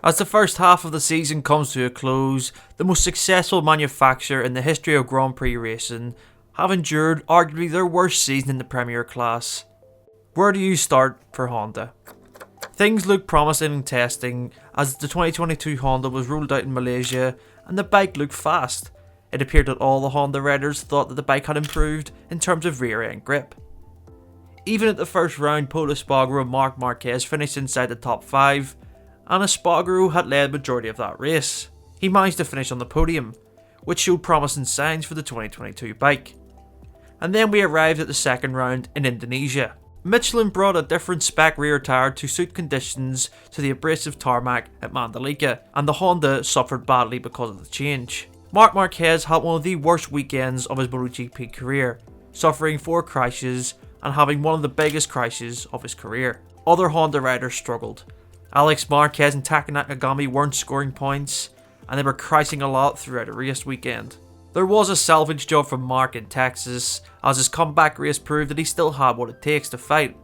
As the first half of the season comes to a close, the most successful manufacturer in the history of Grand Prix Racing have endured arguably their worst season in the Premier class. Where do you start for Honda? Things looked promising in testing as the 2022 Honda was rolled out in Malaysia and the bike looked fast. It appeared that all the Honda riders thought that the bike had improved in terms of rear end grip. Even at the first round, Pol Espargaro and Marc Marquez finished inside the top 5, and Espargaro had led the majority of that race. He managed to finish on the podium, which showed promising signs for the 2022 bike. And then we arrived at the second round in Indonesia. Michelin brought a different spec rear tyre to suit conditions to the abrasive tarmac at Mandalika, and the Honda suffered badly because of the change. Marc Marquez had one of the worst weekends of his MotoGP career, suffering 4 crashes and having one of the biggest crashes of his career. Other Honda riders struggled. Alex Marquez and Taka Nakagami weren't scoring points, and they were crashing a lot throughout the race weekend. There was a salvage job from Marc in Texas, as his comeback race proved that he still had what it takes to fight.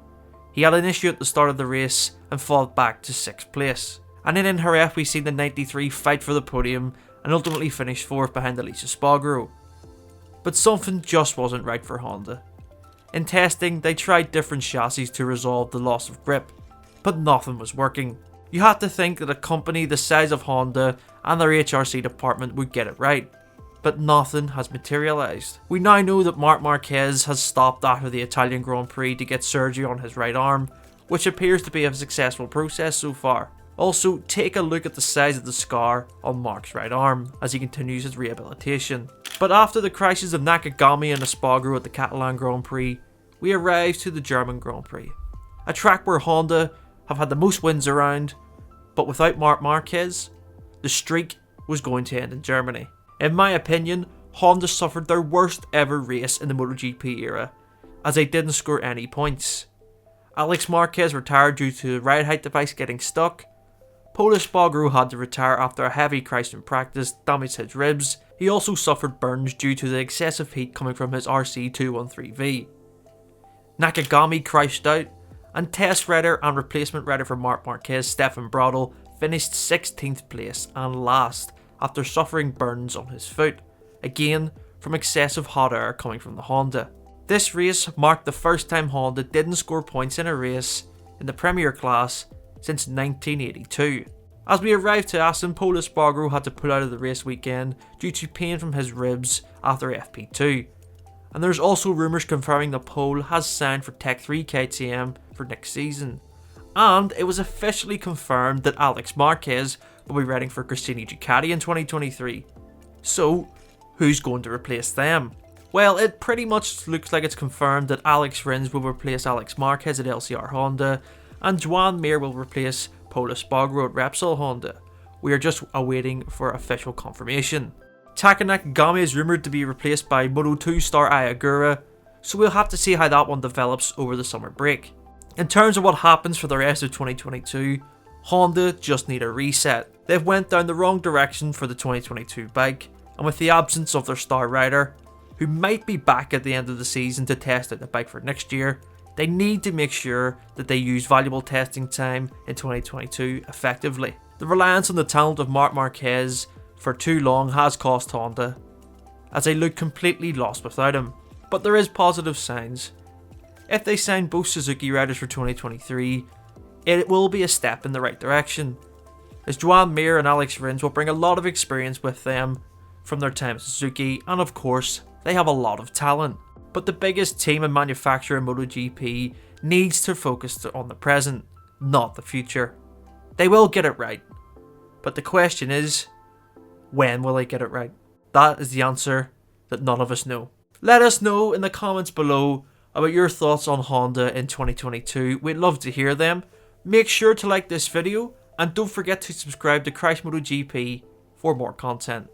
He had an issue at the start of the race and fought back to 6th place. And then in Jerez we seen the 93 fight for the podium and ultimately finished 4th behind Espargaro. But something just wasn't right for Honda. In testing, they tried different chassis to resolve the loss of grip, but nothing was working. You had to think that a company the size of Honda and their HRC department would get it right, but nothing has materialised. We now know that Marc Marquez has stopped after the Italian Grand Prix to get surgery on his right arm, which appears to be a successful process so far. Also, take a look at the size of the scar on Marc's right arm as he continues his rehabilitation. But after the crashes of Nakagami and Espargaro at the Catalan Grand Prix, we arrived to the German Grand Prix. A track where Honda have had the most wins around, but without Marc Marquez, the streak was going to end in Germany. In my opinion, Honda suffered their worst ever race in the MotoGP era, as they didn't score any points. Alex Marquez retired due to the ride height device getting stuck. Pol Espargaro had to retire after a heavy crash in practice damaged his ribs. He also suffered burns due to the excessive heat coming from his RC213V. Nakagami crashed out, and test rider and replacement rider for Marc Marquez, Stefan Bradl, finished 16th place and last after suffering burns on his foot, again from excessive hot air coming from the Honda. This race marked the first time Honda didn't score points in a race in the Premier class since 1982. As we arrived to Assen, Pol Espargaro had to pull out of the race weekend due to pain from his ribs after FP2. And there's also rumours confirming that Pol has signed for Tech 3 KTM for next season. And it was officially confirmed that Alex Marquez will be riding for Gresini Ducati in 2023. So, who's going to replace them? Well, it pretty much looks like it's confirmed that Alex Rins will replace Alex Marquez at LCR Honda, and Joan Mir will replace Pol Espargaro at Repsol Honda. We are just awaiting for official confirmation. Taka Nakagami is rumoured to be replaced by Moto2 star Ayagura, so we'll have to see how that one develops over the summer break. In terms of what happens for the rest of 2022, Honda just need a reset. They've went down the wrong direction for the 2022 bike, and with the absence of their star rider, who might be back at the end of the season to test out the bike for next year, they need to make sure that they use valuable testing time in 2022 effectively. The reliance on the talent of Marc Marquez for too long has cost Honda, as they look completely lost without him. But there is positive signs. If they sign both Suzuki riders for 2023, it will be a step in the right direction, as Joan Mir and Alex Rins will bring a lot of experience with them from their time at Suzuki, and of course, they have a lot of talent. But the biggest team and manufacturer in MotoGP needs to focus on the present, not the future. They will get it right, but the question is, when will they get it right? That is the answer that none of us know. Let us know in the comments below about your thoughts on Honda in 2022. We'd love to hear them. Make sure to like this video and don't forget to subscribe to Crash MotoGP for more content.